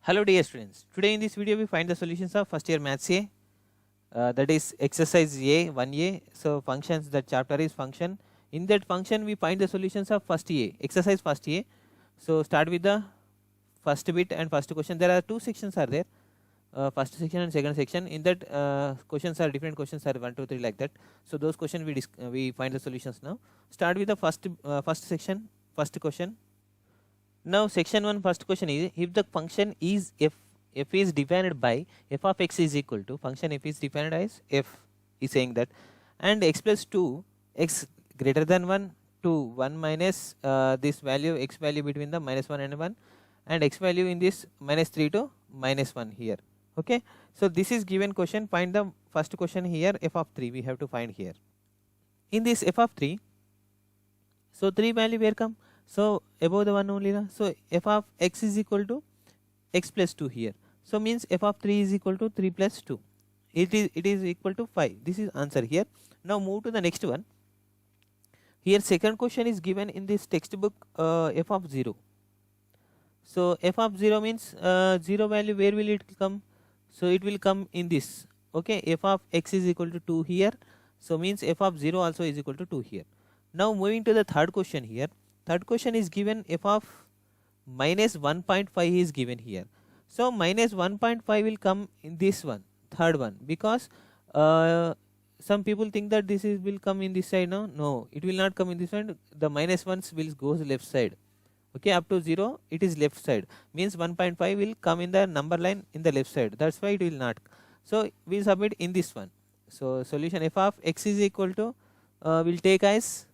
Hello dear students, today in this video we find the solutions of first year maths A, that is exercise A 1A. So functions, that chapter is function. In that function we find the solutions of first A, exercise first A. So start with the first bit and first question. There are two sections are there, first section and second section. In that questions are different, questions are 1 2 3 like that. So those questions we find the solutions now. Start with the first section, first question. Now section 1 first question is, if the function is f is defined by f of x is equal to, function f is defined as f is saying that, and x plus 2 x greater than 1 to 1 minus this value, x value between the minus 1 and 1, and x value in this minus 3 to minus 1 here. Okay, so this is given question. Find the first question here, f of 3 we have to find here. In this f of 3, so 3 value where come? So above the 1 only na? So f of x is equal to x plus 2 here. So means f of 3 is equal to 3 plus 2. It is equal to 5. This is answer here. Now move to the next one. Here second question is given in this textbook, f of 0. So f of 0 means 0 value, where will it come? So it will come in this. Okay, f of x is equal to 2 here. So means f of 0 also is equal to 2 here. Now moving to the third question here. Third question is given f of minus 1.5 is given here. So minus 1.5 will come in this one, third one, because some people think that this is will come in this side. No, it will not come in this side. The minus ones will goes left side. Okay, up to 0 it is left side, means 1.5 will come in the number line in the left side. That's why it will not. So we submit in this one. So solution f of x is equal to will take as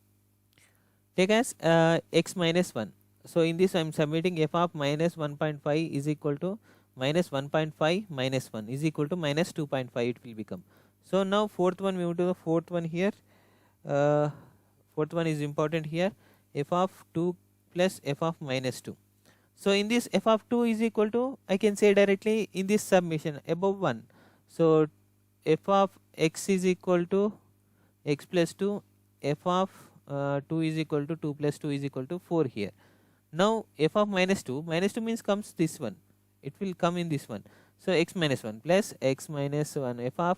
x minus 1. So in this I am submitting f of minus 1.5 is equal to minus 1.5 minus 1 is equal to minus 2.5 it will become. So now fourth one, we move to the fourth one here. Fourth one is important here, f of 2 plus f of minus 2. So in this f of 2 is equal to, I can say directly in this submission above 1. So f of x is equal to x plus 2, f of 2 is equal to 2 plus 2 is equal to 4 here. Now f of minus 2 means comes this one, it will come in this one. So x minus 1 plus x minus 1 f of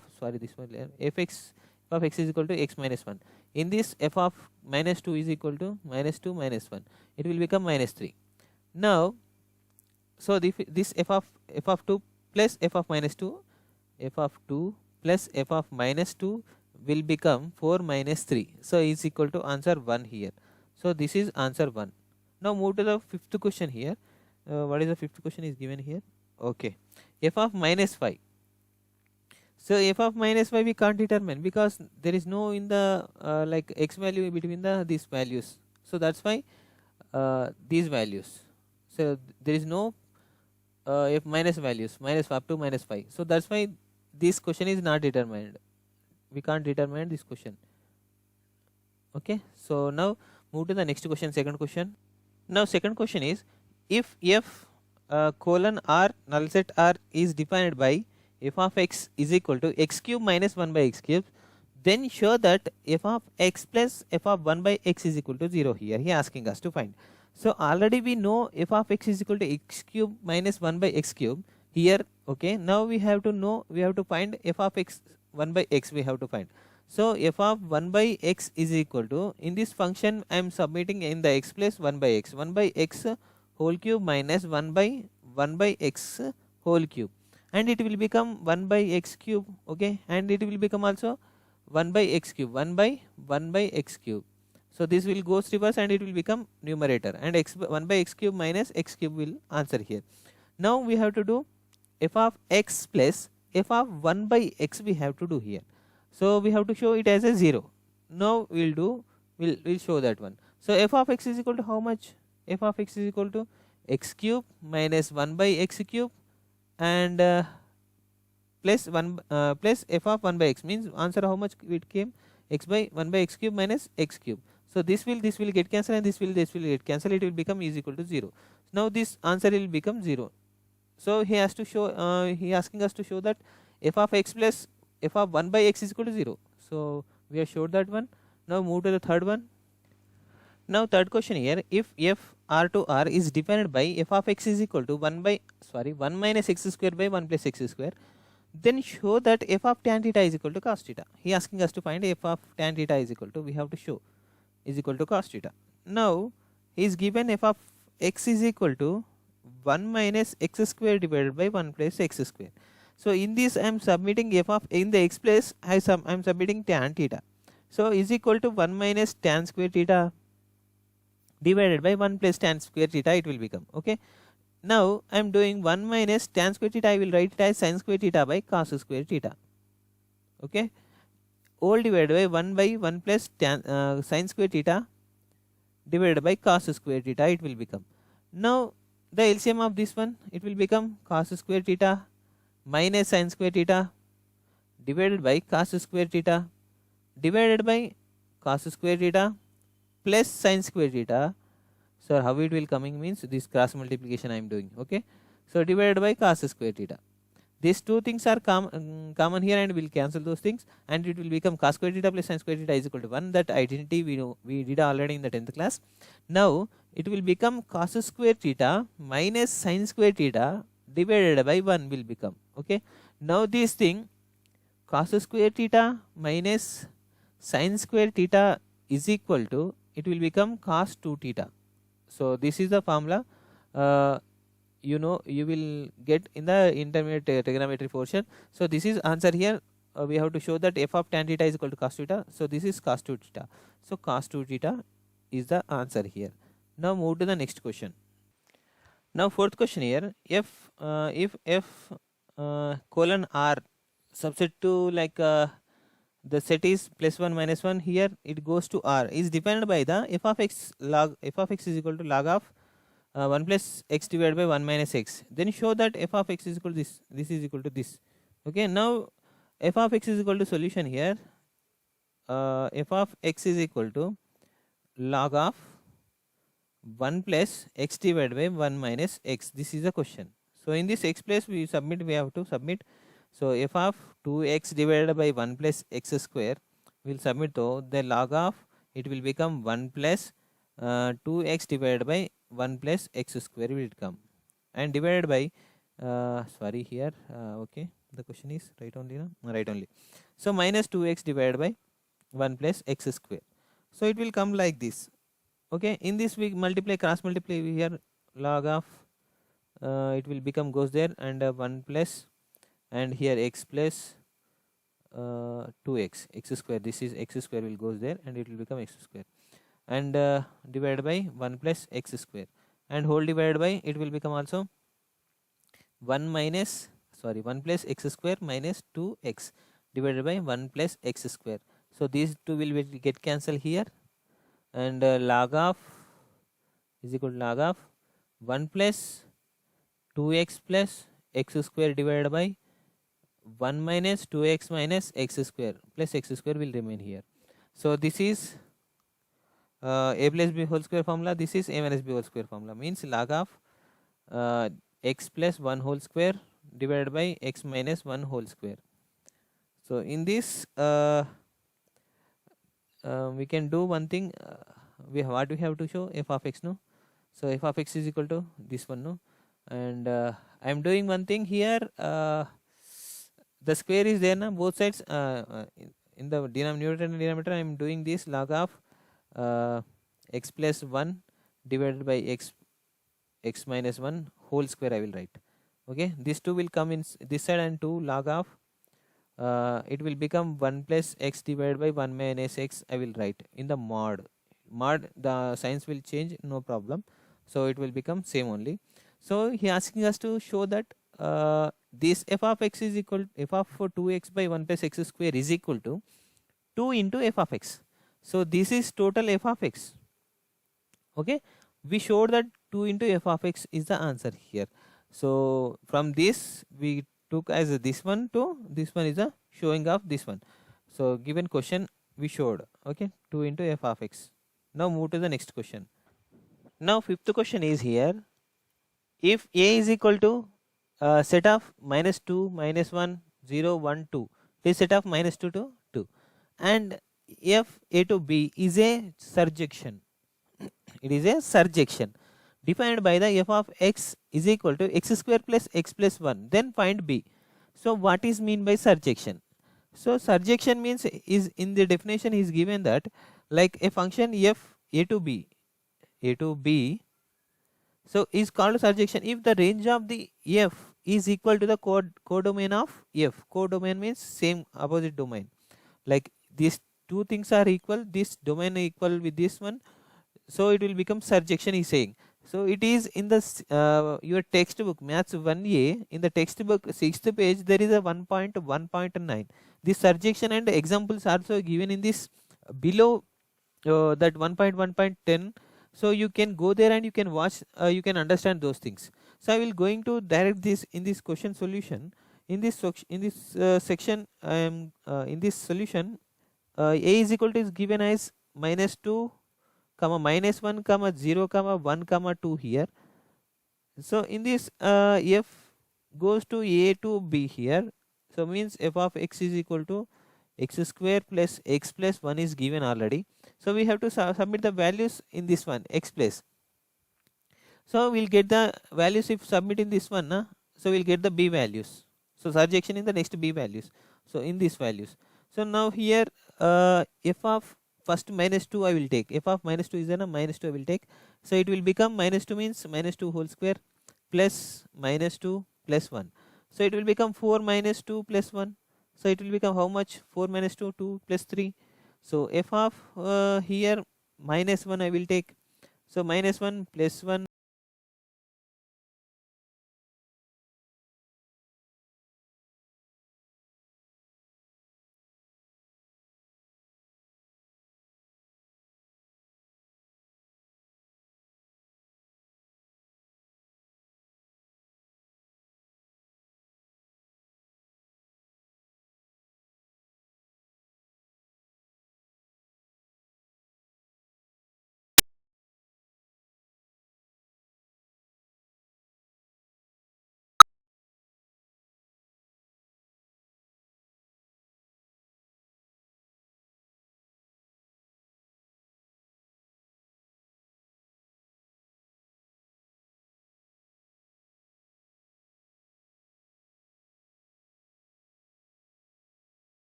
x is equal to x minus 1. In this f of minus 2 is equal to minus 2 minus 1, it will become minus 3. Now so this f of 2 plus f of minus 2, f of 2 plus f of minus 2 will become 4 minus 3. So is equal to answer 1 here. So this is answer 1. Now move to the fifth question here. What is the fifth question is given here? Okay, f of minus 5. So f of minus 5 we can't determine, because there is no in the like x value between these values. So that's why these values. So there is no f minus values, minus up to minus 5. So that's why this question is not determined. We can't determine this question. Okay, so now move to the next question, second question. Now second question is, if f colon r null set r is defined by f of x is equal to x cube minus 1 by x cube, then show that f of x plus f of 1 by x is equal to 0 here. He asking us to find. So already we know f of x is equal to x cube minus 1 by x cube here. Okay, now we have to know, we have to find f of x 1 by x we have to find. So f of 1 by x is equal to, in this function I am submitting in the x plus 1 by x whole cube minus 1 by x whole cube, and it will become 1 by x cube. Okay, and it will become also 1 by x cube, 1 by x cube. So this will goes reverse and it will become numerator, and 1 by x cube minus x cube will answer here. Now we have to do f of x plus f of 1 by x we have to do here. So we have to show it as a 0. Now we'll show that one. So f of x is equal to how much? F of x is equal to x cube minus 1 by x cube and plus f of 1 by x, means answer how much it came, x by 1 by x cube minus x cube. So this will get cancelled and this will get cancelled, it will become is equal to 0. Now this answer will become 0. So he has to show, he asking us to show that f of x plus f of 1 by x is equal to 0. So we have showed that one. Now move to the third one. Now third question here, if f r to r is defined by f of x is equal to 1 minus x square by 1 plus x square, then show that f of tan theta is equal to cos theta. He asking us to find f of tan theta is equal to, we have to show, is equal to cos theta. Now he is given f of x is equal to 1 minus x square divided by 1 plus x square. So in this I am submitting f of, in the x place I am submitting tan theta. So is equal to 1 minus tan square theta divided by 1 plus tan square theta it will become. Okay. Now I am doing 1 minus tan square theta, I will write it as sin square theta by cos square theta. Okay. All divided by 1 plus tan sin square theta divided by cos square theta it will become. Now the LCM of this one, it will become cos square theta minus sin square theta divided by cos square theta divided by cos square theta plus sin square theta. So how it will coming means this cross multiplication I am doing. Okay. So divided by cos square theta. These two things are common here, and we will cancel those things, and it will become cos square theta plus sin square theta is equal to 1. That identity we know, we did already in the 10th class. Now it will become cos square theta minus sin square theta divided by 1 will become. Okay. Now this thing cos square theta minus sin square theta is equal to, it will become cos 2 theta. So this is the formula. You know, you will get in the intermediate trigonometry portion. So this is answer here. We have to show that f of tan theta is equal to cos theta. So this is cos 2 theta. So cos 2 theta is the answer here. Now move to the next question. Now fourth question here, if f colon r subset to like the set is plus 1 minus 1, here it goes to r, is defined by the f of x is equal to log of 1 plus x divided by 1 minus x. Then show that f of x is equal to this is equal to this. Okay. Now f of x is equal to solution here, f of x is equal to log of 1 plus x divided by 1 minus x. This is the question. So in this x place we have to submit. So f of 2x divided by 1 plus x square will submit, though the log of it will become 1 plus 2x divided by 1 plus x square will come, and divided by sorry here okay, the question is right only, no? Right only. So minus 2x divided by 1 plus x square. So it will come like this. Okay. In this we multiply, cross multiply here, log of it will become goes there, and 1 plus, and here x plus 2x x square, this is x square will goes there, and it will become x square, and divided by 1 plus x square, and whole divided by, it will become also 1 plus x square minus 2x divided by 1 plus x square. So these two will get cancelled here, and log of is equal to log of 1 plus 2x plus x square divided by 1 minus 2x minus x square plus x square will remain here. So this is a plus b whole square formula, this is a minus b whole square formula, means log of x plus 1 whole square divided by x minus 1 whole square. So in this we can do one thing, what we have to show, f of x, no? So f of x is equal to this one, no? And I am doing one thing here, the square is there, na, both sides, in the numerator and denominator I am doing this log of x plus 1 divided by x minus 1 whole square I will write. Okay. These two will come in this side, and 2 log of it will become 1 plus x divided by 1 minus x I will write in the mod. The signs will change, no problem. So it will become same only. So he asking us to show that this f of x is equal, f of 2x by 1 plus x square is equal to 2 into f of x. So this is total f of x. Okay. We showed that 2 into f of x is the answer here. So from this we took as this one to this one is a showing of this one. So given question we showed, okay, 2 into f of x. Now move to the next question. Now fifth question is here, if a is equal to set of minus 2, minus 1, 0, 1, 2, this set of minus 2 to 2, and f a to b is a surjection. It is a surjection defined by the f of x is equal to x square plus x plus 1. Then find b. So what is mean by surjection? So surjection means is in the definition is given that like a function f a to b so is called surjection if the range of the f is equal to the codomain of f. Codomain means same opposite domain. Like these two things are equal, this domain equal with this one, so it will become surjection is saying. So it is in the your textbook maths 1a, in the textbook 6th page there is a 1.1.9. This surjection and examples also given in this below that 1.1.10. So you can go there and you can watch, you can understand those things. So I will going to direct this in this question solution. In this section I am in this solution a is equal to is given as -2 comma -1 comma 0 comma 1 comma 2 here. So in this f goes to a to b here, so means f of x is equal to x square plus x plus 1 is given already. So we have to submit the values in this one x plus. So we'll get the values if submit in this one so we'll get the b values. So surjection in the next b values, so in these values. So now here f of first -2 I will take, f of -2 is -2 I will take. So it will become -2 means -2 whole square plus -2 plus 1. So it will become 4 -2 plus 1. So it will become how much? 4 -2, 2 plus 3. So f of here -1 I will take. So -1 plus 1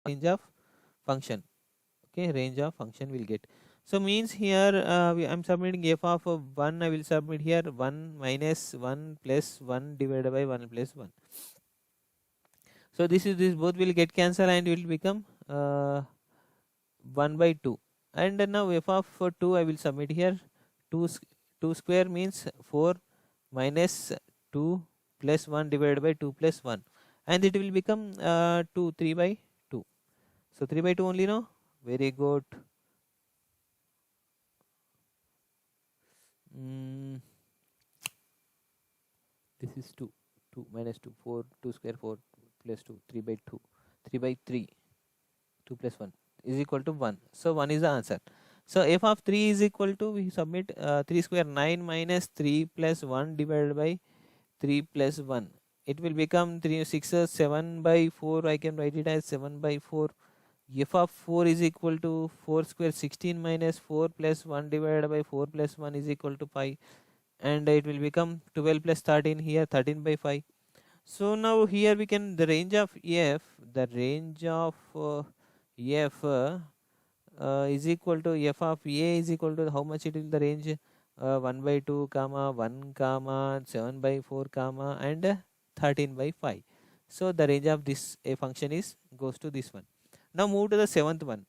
range of function. Okay, range of function will get. So means here I'm submitting f of 1 I will submit here 1 minus 1 plus 1 divided by 1 plus 1. So this both will get cancelled and will become 1 by 2. And now f of 2 I will submit here 2 square means 4 minus 2 plus 1 divided by 2 plus 1, and it will become 3 by 2. So 3 by 2 only, no? Very good. This is 2 minus 2 4 2 square 4 plus 2 3 by 2 3 by 3 2 plus 1 is equal to 1. So 1 is the answer. So f of 3 is equal to, we submit 3 square 9 minus 3 plus 1 divided by 3 plus 1. It will become 3 6 7 by 4. I can write it as 7 by 4. F of 4 is equal to 4 square 16 minus 4 plus 1 divided by 4 plus 1 is equal to 5, and it will become 12 plus 13 here 13 by 5. So now here we can, the range of f is equal to f of a is equal to how much it is the range 1 by 2 comma 1 comma 7 by 4 comma and 13 by 5. So the range of this a function is goes to this one. Now move to the seventh one.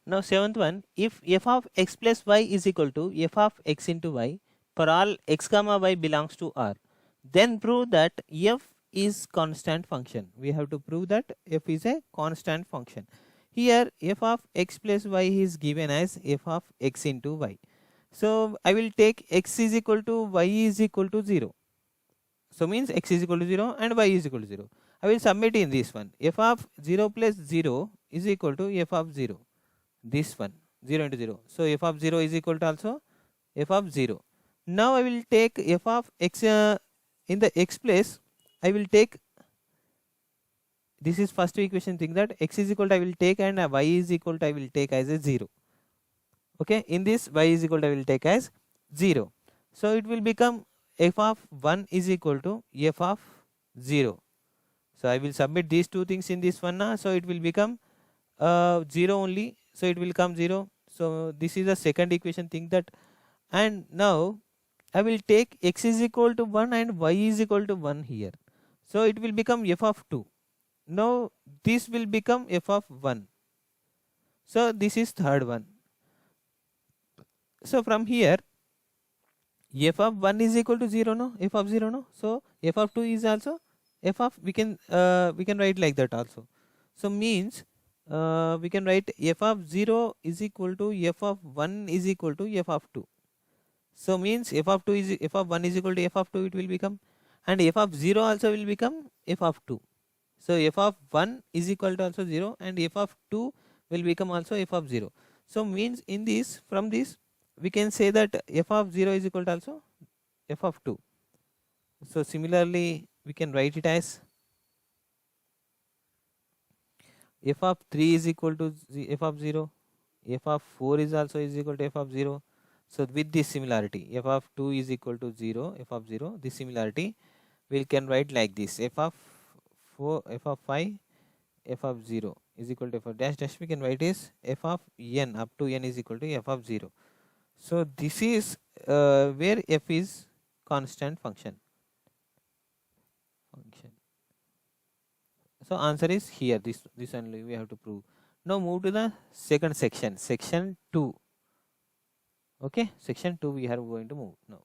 Now seventh one, if f of x plus y is equal to f of x into y for all x comma y belongs to R, then prove that f is constant function. We have to prove that f is a constant function. Here f of x plus y is given as f of x into y. So I will take x is equal to y is equal to 0. So means x is equal to 0 and y is equal to 0. I will submit in this one. F of 0 plus 0 is equal to f of 0. This one 0 into 0. So f of 0 is equal to also f of 0. Now I will take f of x in the x place. I will take, this is first equation thing, that x is equal to I will take and y is equal to I will take as a 0. Okay, in this y is equal to I will take as 0. So it will become f of 1 is equal to f of 0. So I will submit these two things in this one. So it will become 0 only. So it will come 0. So this is the second equation thing that, and now I will take x is equal to 1 and y is equal to 1 here. So it will become f of 2. Now this will become f of 1. So this is third one. So from here f of 1 is equal to 0, no, f of 0, no. So f of 2 is also f of, we can write like that also. So means we can write f of 0 is equal to f of 1 is equal to f of 2. So means f of 2 is f of 1 is equal to f of 2 it will become, and f of 0 also will become f of 2. So f of 1 is equal to also 0 and f of 2 will become also f of 0. So means in this, from this we can say that f of 0 is equal to also f of 2. So similarly we can write it as f of 3 is equal to f of 0, f of 4 is also is equal to f of 0. So with this similarity, f of 2 is equal to 0, f of 0, this similarity we can write like this, f of 4, f of 5, f of 0 is equal to f of dash dash, we can write is f of n up to n is equal to f of 0. So this is where f is constant function. So answer is here, this only we have to prove. Now move to the second section, section 2. Okay, section 2 we are going to move now.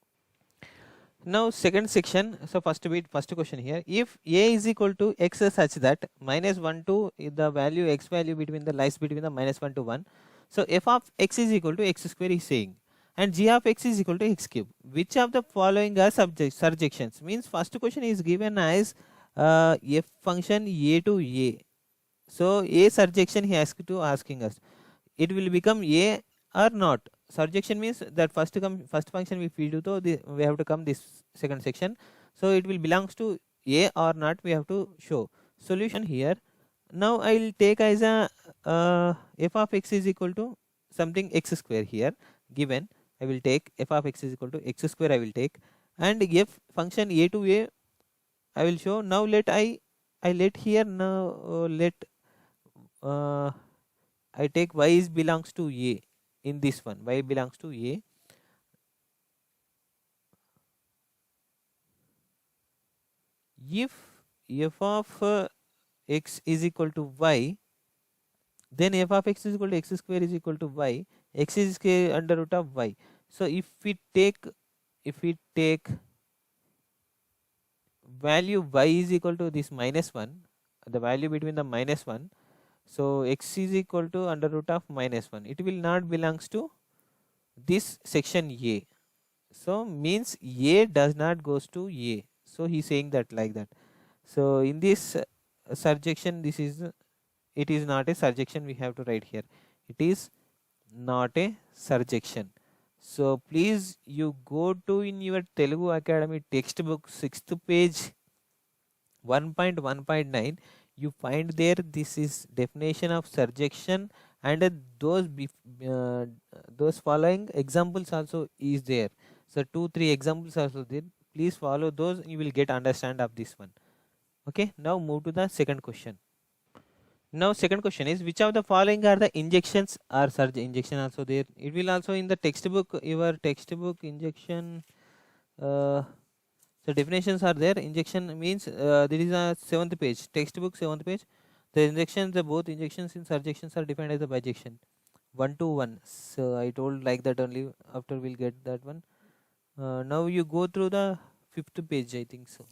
Now second section, so first question here, if a is equal to x such that minus 1 to the value x value between the lies between the minus 1 to 1, so f of x is equal to x square is saying, and g of x is equal to x cube. Which of the following are surjections? Means first question is given as f function a to a. So a surjection he asking us, it will become a or not. Surjection means that first function we feed to we have to come this second section. So it will belongs to a or not, we have to show. Solution here. Now I will take as a f of x is equal to something x square here given. I will take f of x is equal to x square I will take, and f function a to a I will show. Now let I let here, now let I take y is belongs to a in this one, y belongs to a. If f of x is equal to y, then f of x is equal to x square is equal to y, x is under root of y. So if we take value y is equal to this minus 1, the value between the minus 1, so x is equal to under root of minus 1, it will not belongs to this section a. So means a does not goes to a. So he is saying that like that. So in this surjection, this is, it is not a surjection, we have to write here, it is not a surjection. So please you go to in your Telugu Academy textbook 6th page 1.1.9, you find there this is definition of surjection, and those following examples also is there. So 2-3 examples also there, please follow those, you will get understand of this one. Okay, now move to the second question. Now second question is, which of the following are the injections or surge injection also there? It will also in the textbook, your textbook injection So definitions are there. Injection means there is a 7th page, textbook 7th page. The injections, both injections in surjections are defined as a bijection, 1 to 1. So I told like that only. After we'll get that one. Now you go through the 5th page, I think so.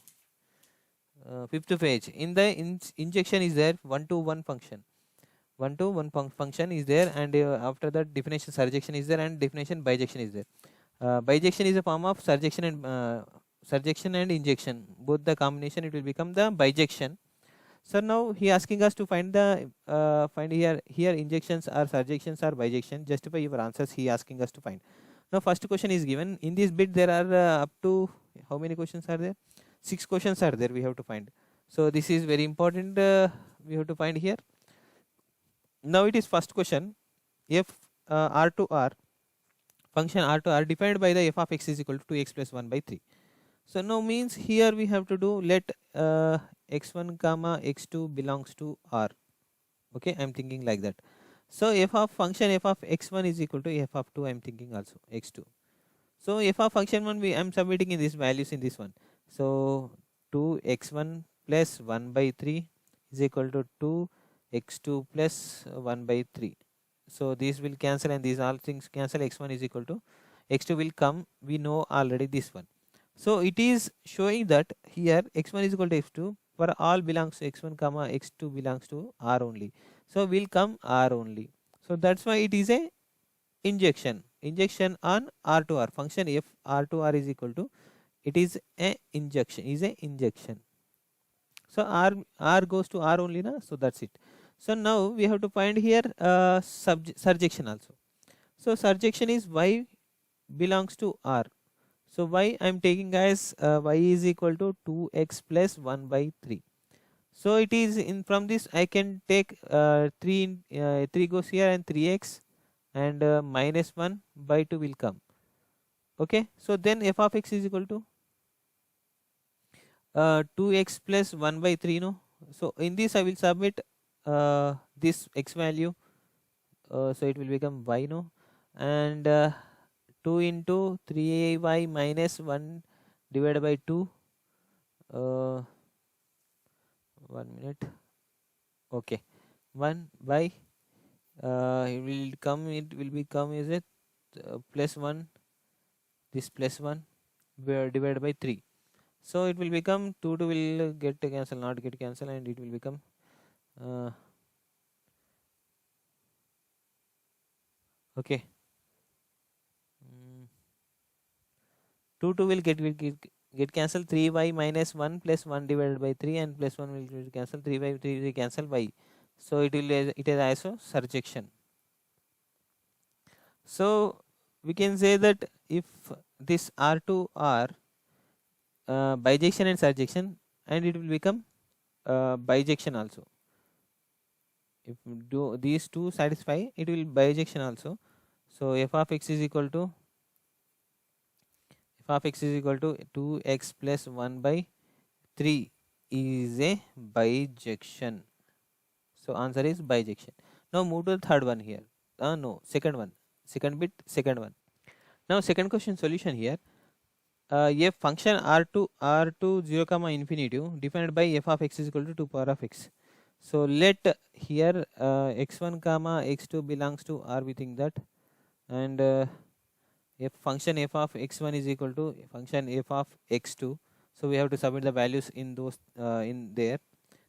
5th page. In the injection is there 1 to 1 function. 1 to 1 function is there, and after that definition surjection is there, and definition bijection is there. Bijection is a form of surjection and injection. Both the combination, it will become the bijection. So now he asking us to find the find here injections or surjections or bijection. Justify your answers. He asking us to find. Now first question is given. In this bit there are up to how many questions are there? 6 questions are there. We have to find. So this is very important. We have to find here. Now it is first question. If R to R function R to R defined by the f of x is equal to 2x plus 1 by 3. So now means here we have to do let x1 comma x2 belongs to R. Okay, I am thinking like that. So f of function f of x1 is equal to f of 2. I am thinking also x2. So f of function 1 I am submitting in these values in this one. So 2x1 plus 1 by 3 is equal to 2x2 plus 1 by 3. So these will cancel and these all things cancel. X1 is equal to x2 will come. We know already this one. So it is showing that here x1 is equal to x2 for all belongs to x1 comma x2 belongs to R only. So will come R only. So that's why it is a injection on R to R function. If R to R is equal to, it is a injection. So R goes to R only na. So that's it. So now we have to find here surjection also. So surjection is y belongs to R. So y I am taking as y is equal to 2x plus 1 by 3. So it is in from this I can take 3 goes here and 3x and minus 1 by 2 will come. Okay. So then f of x is equal to 2x plus 1 by 3 no. So in this I will submit this x value. So it will become y no, and 2 into 3y minus 1 divided by 2. 1 minute. Okay, 1 by it will become is it plus 1, this plus 1 divided by 3. So it will become 2 will get cancel, not get cancel, and it will become 2 will get cancel. 3y minus 1 plus 1 divided by 3 and plus 1 will cancel. 3 by 3 will cancel y. So it is also surjection. So we can say that if this R to R bijection and surjection, and it will become bijection also. If do these two satisfy, it will bijection also. So f of x is equal to 2x plus 1 by 3 is a bijection. So answer is bijection. Now move to the third one here. No, second one. Second bit, second one. Now second question solution here. A function r to 0 comma infinity defined by f of x is equal to 2 power of x. So let here x1 comma x2 belongs to R, we think that, and if function f of x1 is equal to function f of x2, so we have to submit the values in those in there.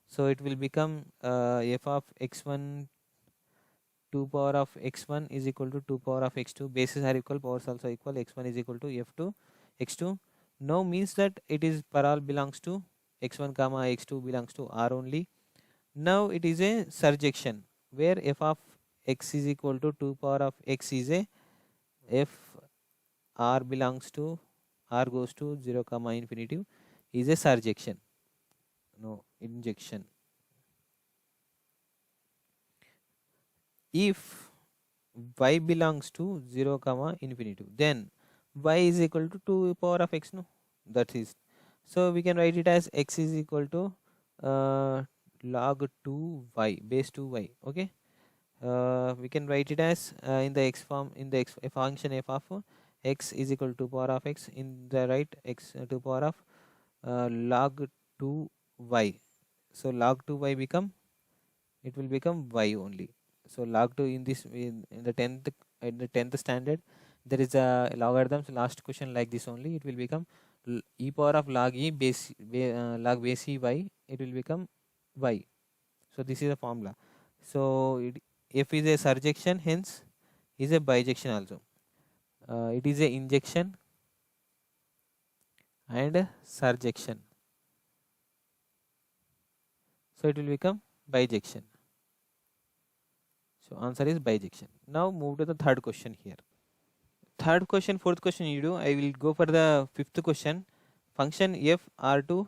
So it will become f of x1 2 power of x1 is equal to 2 power of x2. Bases are equal, powers also equal. X1 is equal to f2 x2. Now means that it is per all belongs to x1 comma x2 belongs to R only. Now it is a surjection where f of x is equal to 2 power of x is a f R belongs to R goes to 0 comma infinity is a surjection. No, injection. If y belongs to 0 comma infinity, then y is equal to 2 power of x. No, that is. So we can write it as x is equal to log 2y base 2y. Okay. We can write it as in the x form, in the function f of x is equal to 2 power of x, in the right x 2 power of log 2y. So log 2y become, it will become y only. So log 2 in this, in the 10th standard there is a logarithms last question like this only. It will become e power of log e log base e y, it will become y. So this is a formula. So F is a surjection, hence is a bijection also. It is a injection and surjection, so it will become bijection. So answer is bijection. Now move to the third question here. Third question, fourth question you do. I will go for the fifth question. Function f r2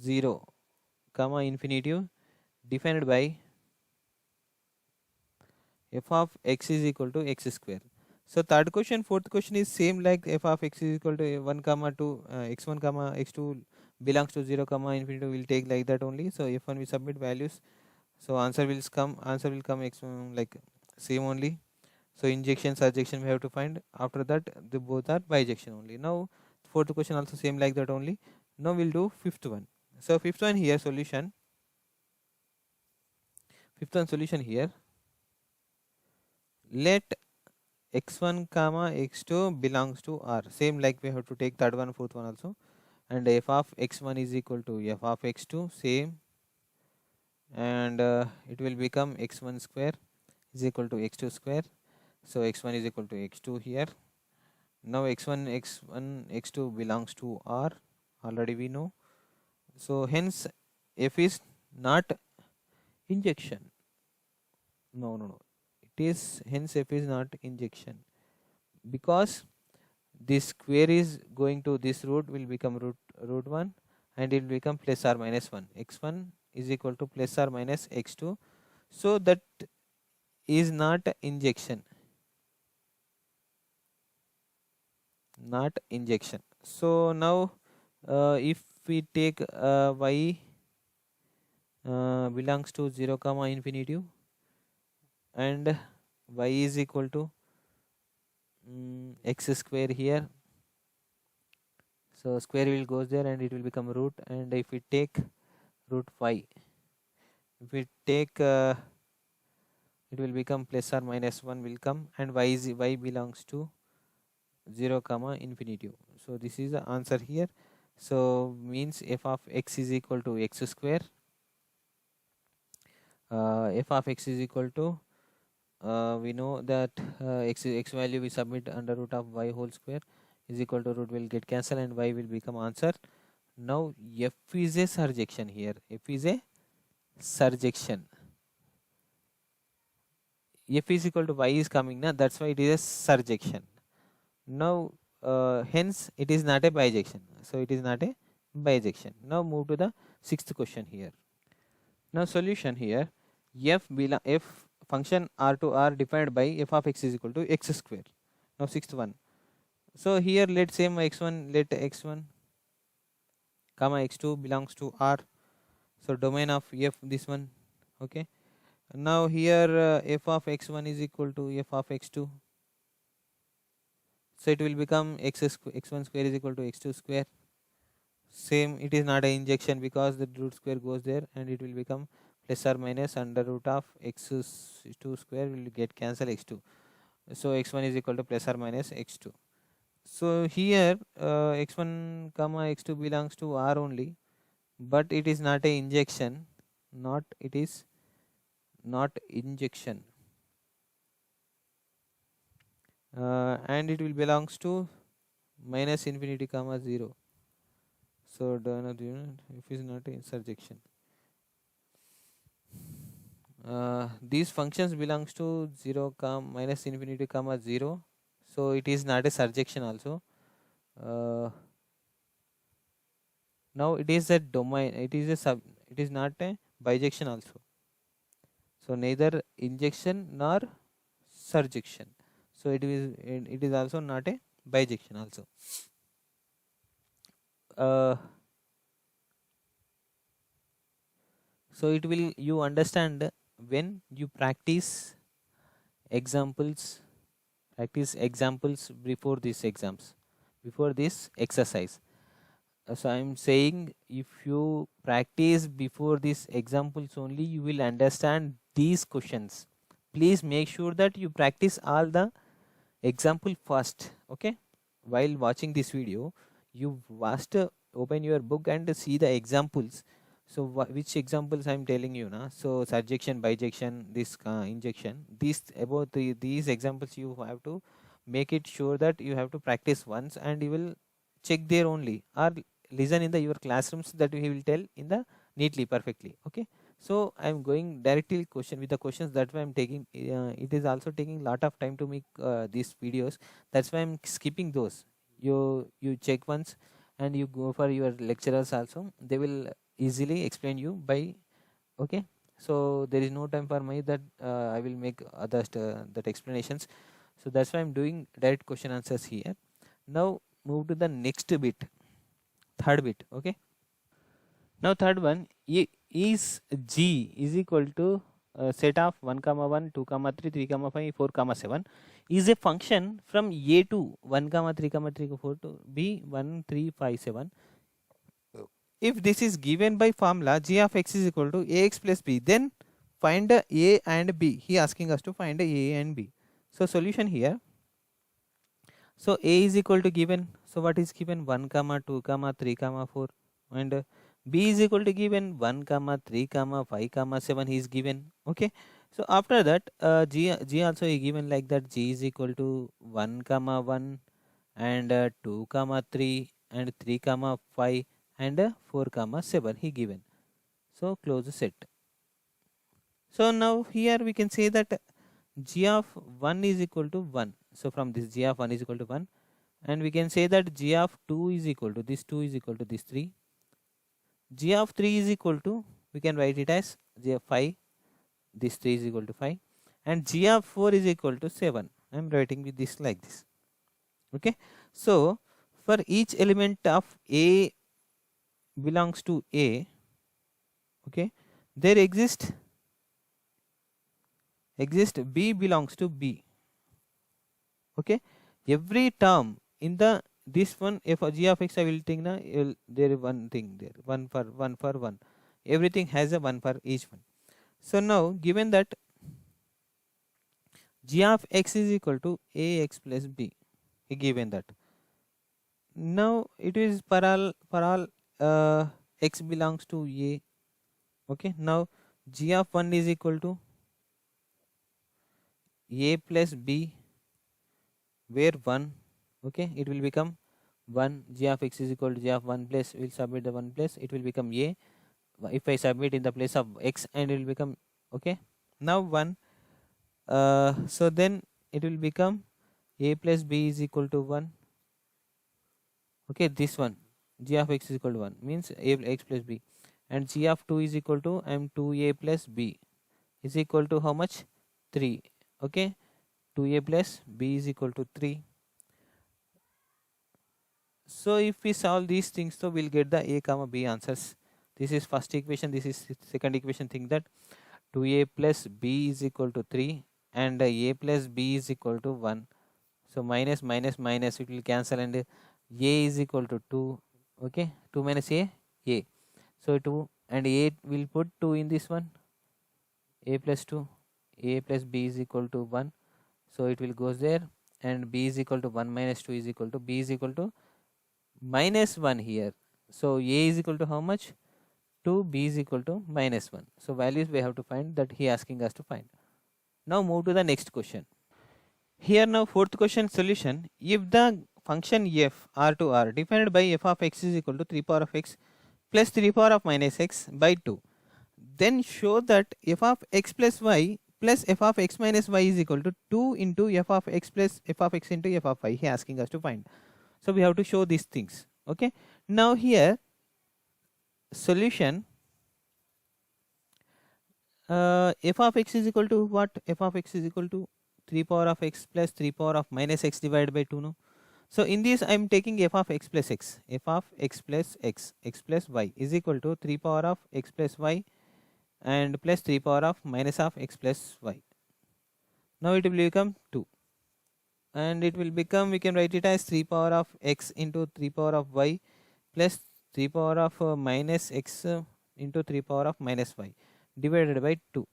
0 comma infinitive defined by f of x is equal to x square. So third question, fourth question is same like f of x is equal to 1 comma 2 x1 comma x2 belongs to 0 comma infinity, will take like that only. So f1 we submit values, so answer will come x1 like same only. So injection surjection we have to find. After that the both are bijection only. Now fourth question also same like that only. Now we'll do fifth one. So fifth one here solution. Fifth one solution here. Let x1 comma x2 belongs to R. Same like we have to take third one, fourth one also. And f of x1 is equal to f of x2, same. And it will become x1 square is equal to x2 square. So x1 is equal to x2 here. Now x1 x2 belongs to R, already we know. So hence f is not injection. No, it is, hence f is not injection, because this square is going to this root will become root 1 and it will become plus or minus 1. X1 is equal to plus or minus x2. So that is not injection, not injection. So now if we take y belongs to 0 comma infinity and y is equal to x square here, so square will goes there and it will become root. And if we take root 5, if we take it will become plus or minus 1 will come, and y belongs to 0 comma infinity. So this is the answer here. So means f of x is equal to x square, f of x is equal to we know that x value we submit under root of y whole square is equal to root will get cancelled and y will become answer. Now f is a surjection here, f is a surjection. F is equal to y is coming now, that's why it is a surjection. Now hence it is not a bijection, so it is not a bijection. Now move to the sixth question here. Now solution here, f function r to r defined by f of x is equal to x square. Now sixth one. So here let same x1, let x1 comma x2 belongs to R. So domain of f this one, okay. Now here f of x1 is equal to f of x2. So it will become x1 square is equal to x2 square. Same, it is not an injection because the root square goes there and it will become plus or minus under root of x2 square will get cancel x2. So x1 is equal to plus or minus x2. So here x1 comma x2 belongs to R only, but it is not a injection, it is not injection, and it will belongs to minus infinity comma 0. So if is not a surjection. These functions belongs to 0 minus infinity comma 0, so it is not a surjection also. Now it is a domain, it is not a bijection also. So neither injection nor surjection. So it is also not a bijection also. So it will, you understand when you practice examples before these exams, before this exercise. So I'm saying, if you practice before these examples only, you will understand these questions. Please make sure that you practice all the example first. Okay, while watching this video, you must open your book and see the examples. So which examples I'm telling you now? So surjection, bijection, this injection, these about these examples you have to make it sure that you have to practice once, and you will check there only, or listen in the your classrooms, that he will tell in the neatly perfectly. Okay, so I'm going directly question with the questions. That why I'm taking it is also taking lot of time to make these videos. That's why I'm skipping those. You check once, and you go for your lecturers also, they will easily explain you by. Okay, so there is no time for me that I will make other that explanations. So that's why I'm doing direct question answers here. Now move to the next bit, third bit. Okay, now third one, is G is equal to set of 1 comma 1 2 comma 3 3 comma 5 4 comma 7 is a function from A to 1 comma 3 comma 3 4 to B 1 3 5 7. If this is given by formula G of x is equal to Ax plus B, then find A and B. He asking us to find A and B. So solution here. So A is equal to given. So what is given? 1 comma 2 comma 3 comma 4, and B is equal to given 1 comma 3 comma 5 comma 7 is given. Okay, so after that G also is given like that. G is equal to 1 comma 1 and 2 comma 3 and 3 comma 5 and 4 comma 7 he given. So close the set. So now here we can say that G of 1 is equal to 1. So from this G of 1 is equal to 1, and we can say that G of 2 is equal to this 2 is equal to this 3. G of 3 is equal to, we can write it as G of 5, this 3 is equal to 5, and G of 4 is equal to 7. I am writing with this like this. Okay, so for each element of A belongs to A, okay, there exist B belongs to B. Okay, every term in the this one, if G of x I will take now, there is one thing there, one for one, everything has a one for each one. So now given that G of x is equal to Ax plus B, given that, now it is for all x belongs to A. Okay, now G of 1 is equal to A plus B, where 1, okay, it will become 1. G of x is equal to G of 1 plus, we will submit the 1 plus, it will become A. If I submit in the place of x, and it will become, okay, now 1, so then it will become A plus B is equal to 1. Okay, this one G of x is equal to 1 means A x plus B, and G of 2 is equal to 2A plus B is equal to how much? 3. Okay, 2A plus B is equal to 3. So if we solve these things, so we'll get the A comma B answers. This is first equation, this is second equation. Think that 2A plus B is equal to 3 and A plus B is equal to 1. So minus minus minus, it will cancel, and A is equal to 2. Okay, 2 minus A. So 2, and A will put 2 in this one. A plus 2, A plus B is equal to 1. So it will goes there, and B is equal to 1 minus 2 is equal to, B is equal to minus 1 here. So A is equal to how much? 2, B is equal to minus 1. So values we have to find, that he asking us to find. Now move to the next question. Here now fourth question solution. If the function f r to r defined by f of x is equal to 3 power of x plus 3 power of minus x by 2, then show that f of x plus y plus f of x minus y is equal to 2 into f of x plus f of x into f of y. He asking us to find. So we have to show these things. Okay, now here solution, f of x is equal to what? F of x is equal to 3 power of x plus 3 power of minus x divided by 2. No, so in this I am taking f of x plus x, f of x plus x, x plus y is equal to 3 power of x plus y and plus 3 power of minus of x plus y. Now it will become 2, and it will become, we can write it as 3 power of x into 3 power of y plus 3 power of minus x into 3 power of minus y divided by 2.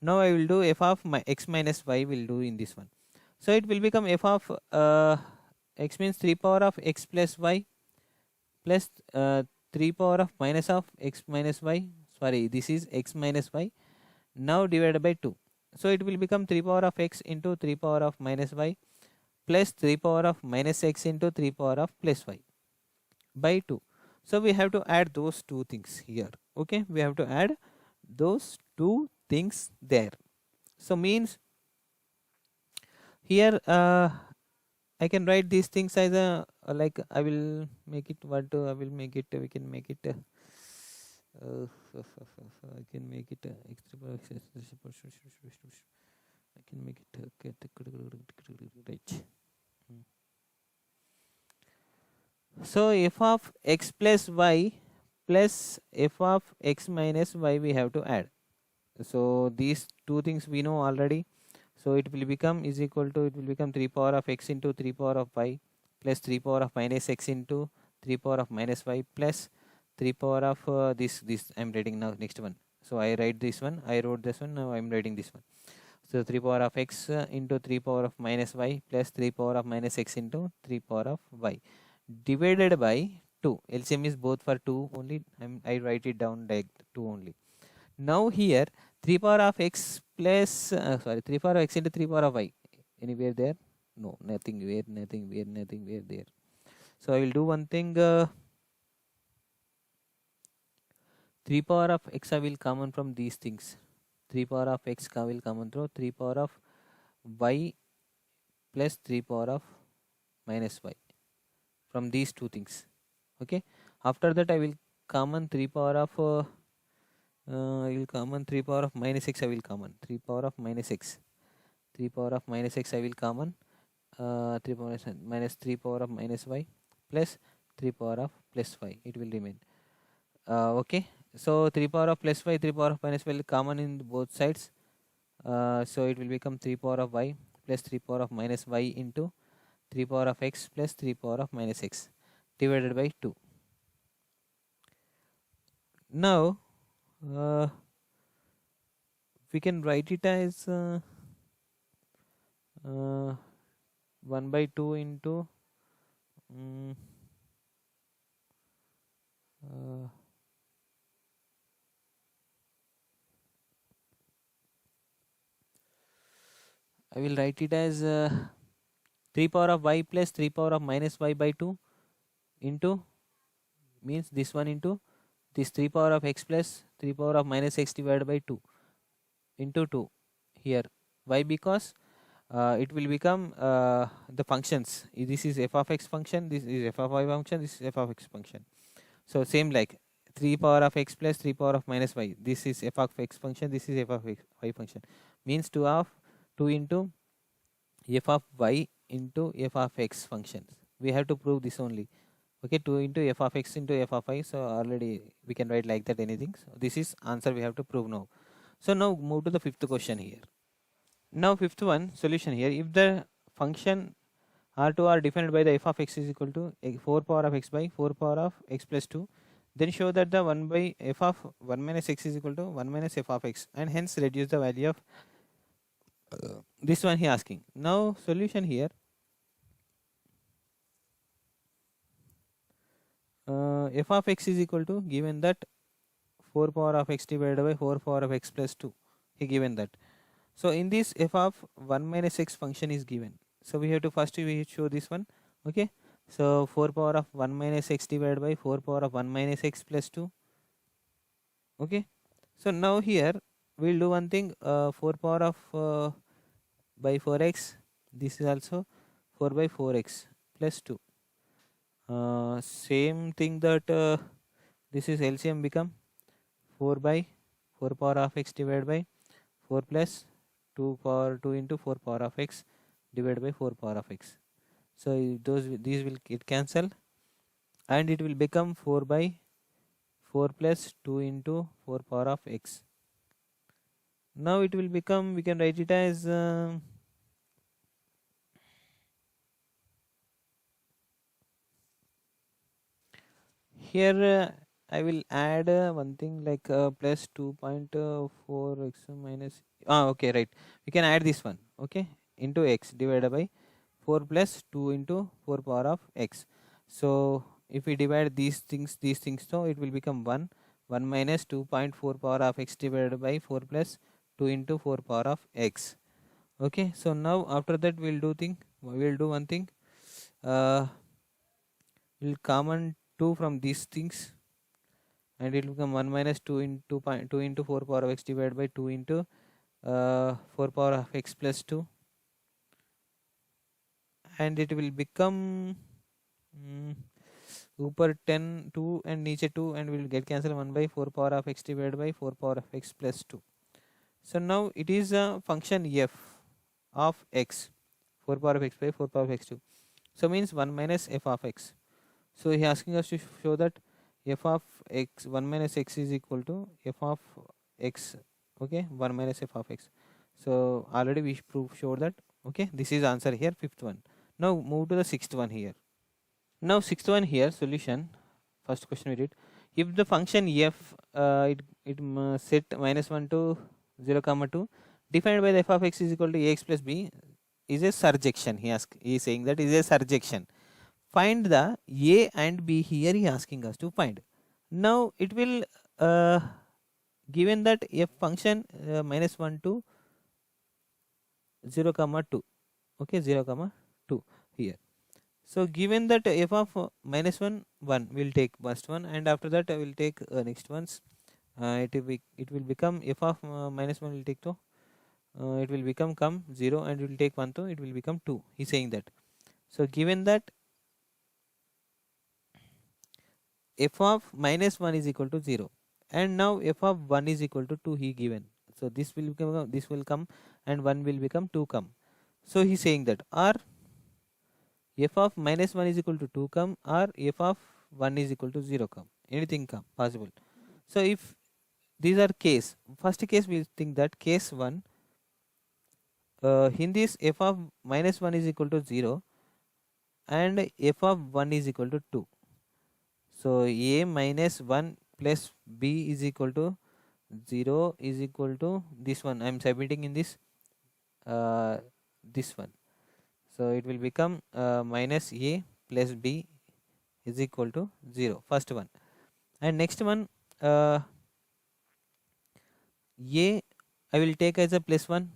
Now I will do f of x minus y will do in this one. So it will become f of x means 3 power of x plus y plus 3 power of x minus y, sorry, this is x minus y, now divided by 2. So it will become 3 power of x into 3 power of minus y plus 3 power of minus x into 3 power of plus y by 2. So we have to add those two things here. Okay, we have to add those two things there. So means here I can write these things as a like I will make it what I will make it, we can make it I can make it I can make it right. So f of x plus y plus f of x minus y we have to add. So these two things we know already. So it will become is equal to, it will become 3 power of x into 3 power of y plus 3 power of minus x into 3 power of minus y plus 3 power of this I am writing now next one. So I write this one, I wrote this one, now I am writing this one. So 3 power of x into 3 power of minus y plus 3 power of minus x into 3 power of y divided by 2. LCM is both for 2 only, I write it down like 2 only. Now here 3 power of x plus 3 power of x into 3 power of y, anywhere there? No, nothing where, nothing where, nothing where there. So I will do one thing, 3 power of x I will common from these things. 3 power of x will common through 3 power of y plus 3 power of minus y from these two things. Okay, after that I will common 3 power of I will common 3 power of minus x, I will common 3 power of minus x, 3 power of minus x I will common 3 power of minus 3 power of minus y plus 3 power of plus y, it will remain. Okay, so 3 power of plus y, 3 power of minus y will common in both sides. So it will become 3 power of y plus 3 power of minus y into 3 power of x plus 3 power of minus x divided by 2. Now we can write it as 1 by 2 into I will write it as 3 power of y plus 3 power of minus y by 2 into, means this one into this 3 power of x plus 3 power of minus x divided by 2 into 2 here. Why? Because it will become the functions. This is f of x function, this is f of y function, this is f of x function. So same like 3 power of x plus 3 power of minus y, this is f of x function, this is f of y function, means 2 into f of y into f of x functions. We have to prove this only. Okay, 2 into f of x into f of y. So already we can write like that anything. So this is answer we have to prove now. So now move to the fifth question here. Now fifth one solution here. If the function R2 are defined by the f of x is equal to 4 power of x by 4 power of x plus 2, then show that the 1 by f of 1 minus x is equal to 1 minus f of x, and hence reduce the value of this one he asking. Now solution here, f of x is equal to, given that 4 power of x divided by 4 power of x plus 2, he given that. So in this f of 1 minus x function is given. So we have to first we show this one. Okay, so 4 power of 1 minus x divided by 4 power of 1 minus x plus 2. Okay, so now here we'll do one thing, 4 power of by 4x, this is also 4 by 4x plus 2. Same thing that this is LCM become 4 by 4 power of x divided by 4 plus 2 power 2 into 4 power of x divided by 4 power of x. So these will get cancelled, and it will become 4 by 4 plus 2 into 4 power of x. Now it will become, we can write it as here I will add one thing like plus 2.4 x minus okay, right, we can add this one, okay, into x divided by 4 plus 2 into 4 power of x. So if we divide these things, so it will become 1 minus 2.4 power of x divided by 4 plus 2 into 4 power of x. Okay, so now after that we'll do one thing, we'll common 2 from these things, and it will become 1 minus 2 into 2 into 4 power of x divided by 2 into 4 power of x plus 2, and it will become ऊपर 10 2 and नीचे 2 and will get cancel 1 by 4 power of x divided by 4 power of x plus 2. So now it is a function f of x, 4 power of x by 4 power of x 2, so means 1 minus f of x. So he asking us to show that f of x 1 minus x is equal to f of x, okay, 1 minus f of x. So already we showed that, okay, this is answer here, fifth one. Now move to the sixth one here. Now sixth one here, solution, first question we did, if the function f set minus 1 to 0 comma 2 defined by the f of x is equal to ax plus b is a surjection. He is saying that is a surjection. Find the a and b, here he asking us to find. Now it will given that f function minus 1 to 0 comma 2, okay, 0 comma 2 here. So given that f of minus 1 1 will take first one, and after that I will take next ones. It will become f of minus 1 will take to it will become 0, and it will take 1 to it will become 2. He is saying that. So given that f of minus 1 is equal to 0, and now f of 1 is equal to 2 he given. So this will come and 1 will become 2 come. So he is saying that or f of minus 1 is equal to 2 come, or f of 1 is equal to 0 come, anything come possible. So if these are case, first case we think that case 1, in this f of minus 1 is equal to 0 and f of 1 is equal to 2. So a minus 1 plus b is equal to 0 is equal to this one. I am submitting in this one. So it will become minus a plus b is equal to 0, first one. And next one, a I will take as a plus 1.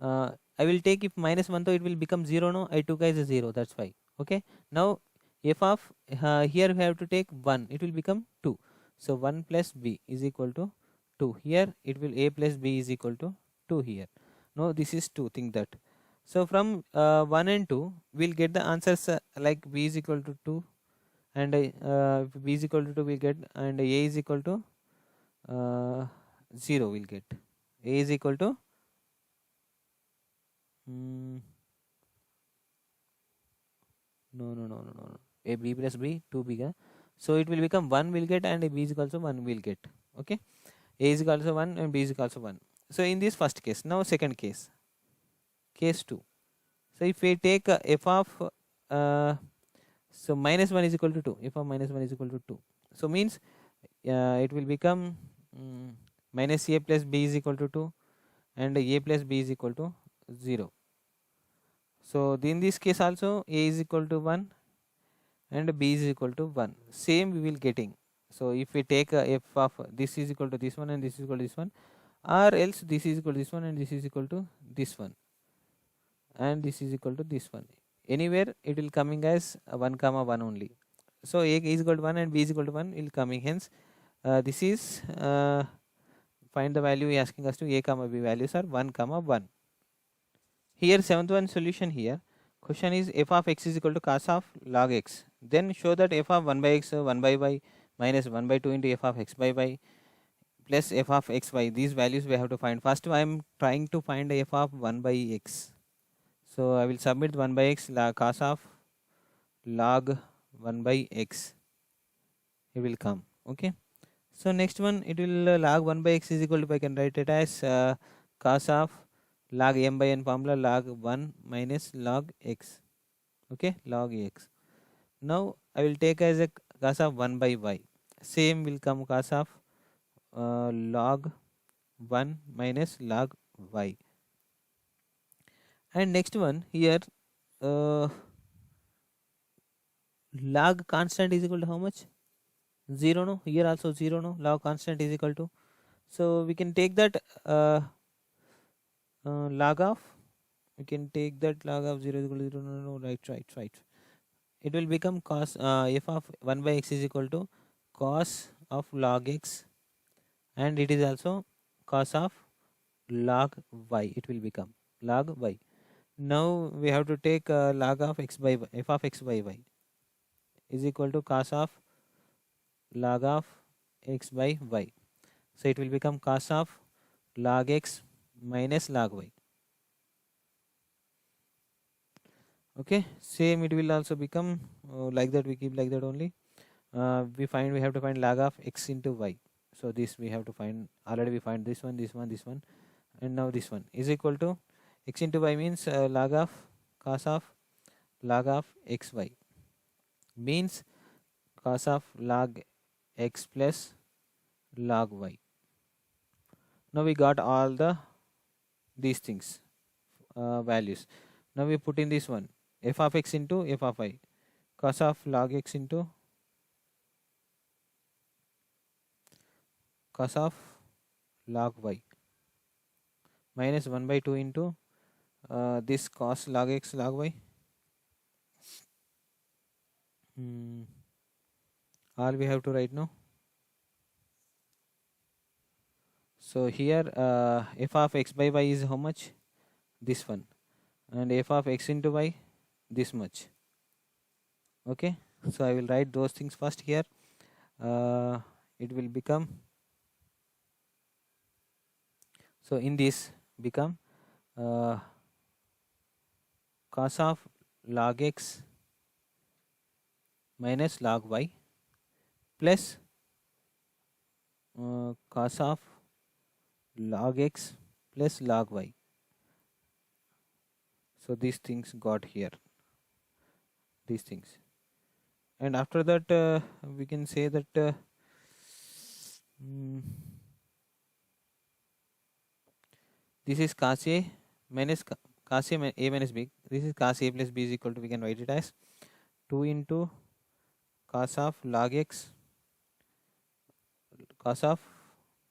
I will take if minus 1, so it will become 0. No, I took as a 0, that's why. Okay, now f of here we have to take 1, it will become 2. So 1 plus b is equal to 2. Here it will a plus b is equal to 2 here. No, this is 2, think that. So from 1 and 2 we'll get the answers like b is equal to 2, and b is equal to 2 we get, and a is equal to 0 we'll get. A is equal to no, a b plus b 2 bigger, so it will become 1 will get, and a b is also 1 will get. Okay, a is also 1 and b is also 1. So in this first case, now second case, case 2. So if we take f of so minus 1 is equal to 2, f of minus 1 is equal to 2, so means it will become minus a plus b is equal to 2, and a plus b is equal to 0. So in this case also a is equal to 1 and b is equal to 1, same we will getting. So if we take f of this is equal to this one and this is equal to this one, or else this is equal to this one and this is equal to this one, and this is equal to this one, anywhere it will coming as 1 comma 1 only. So a is equal to 1 and b is equal to 1 will coming, hence this is find the value asking us to a comma b values are 1 comma 1. Here seventh one solution here, question is f of x is equal to cos of log x, then show that f of 1 by x 1 by y minus 1 by 2 into f of x by y plus f of x y, these values we have to find. First I am trying to find f of 1 by x, so I will submit 1 by x cos of log 1 by x, it will come. Okay, so next one it will log 1 by x is equal to, I can write it as cos of log m by n formula, log 1 minus log x. Okay, log x. Now I will take as a 1 by y. Same will come cos of log 1 minus log y. And next one here, uh, log constant is equal to how much? 0, no? Here also 0, no? Log constant is equal to, so we can take that log of, we can take that log of 0 is equal to 0, no, right. It will become cos f of 1 by x is equal to cos of log x, and it is also cos of log y. It will become log y. Now we have to take log of x by y, f of x by y is equal to cos of log of x by y. So it will become cos of log x minus log y. Okay, same it will also become like that. We keep like that only. We have to find log of x into y. So this we have to find, already we find this one, and now this one is equal to x into y means log of cos of log of xy means cos of log x plus log y. Now we got all these things values. Now we put in this one, f of x into f of y, cos of log x into cos of log y minus 1 by 2 into this cos log x log y. All we have to write now. So here f of x by y is how much? This one. And f of x into y this much. Okay, so I will write those things first here. It will become, so in this become cos of log x minus log y plus cos of log x plus log y. So these things got here, these things, and after that we can say that this is cos a minus cos a minus b. This is cos a plus b is equal to, we can write it as 2 into cos of log x cos of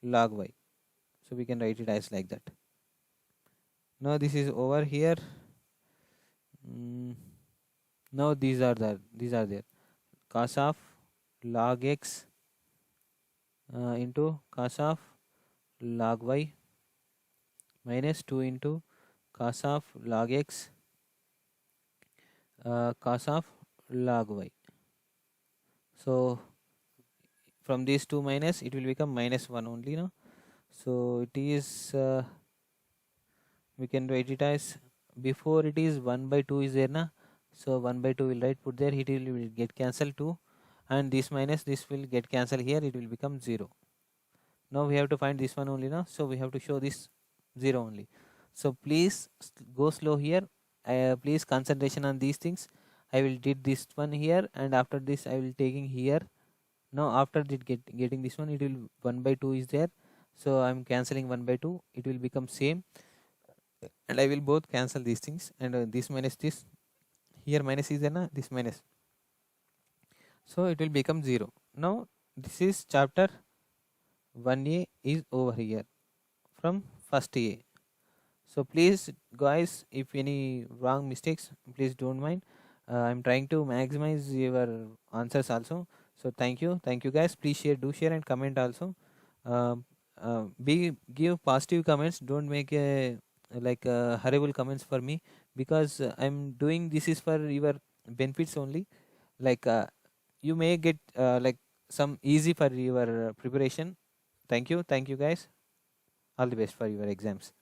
log y. So we can write it as like that. Now this is over here. Now these are there, cos of log x into cos of log y minus 2 into cos of log x cos of log y. So from these two minus, it will become minus 1 only, no? So it is we can write it as, before it is 1 by 2 is there, na? So 1 by 2 will write, put there, it will get cancelled 2, and this minus this will get cancelled here, it will become 0. Now we have to find this one only now, so we have to show this 0 only. So please go slow here, please concentration on these things. I will did this one here, and after this I will taking here. Now after getting this one, it will 1 by 2 is there, so I am cancelling 1 by 2, it will become same, and I will both cancel these things, and this minus this, here minus is there, na? This minus, so it will become 0. Now this is chapter 1a is over here from first A. So please guys, if any wrong mistakes, please don't mind. I'm trying to maximize your answers also. So thank you guys. Please share, do share and comment also. Give positive comments. Don't make a horrible comments for me, because I'm doing this is for your benefits only. Like you may get like some easy for your preparation. Thank you guys. All the best for your exams.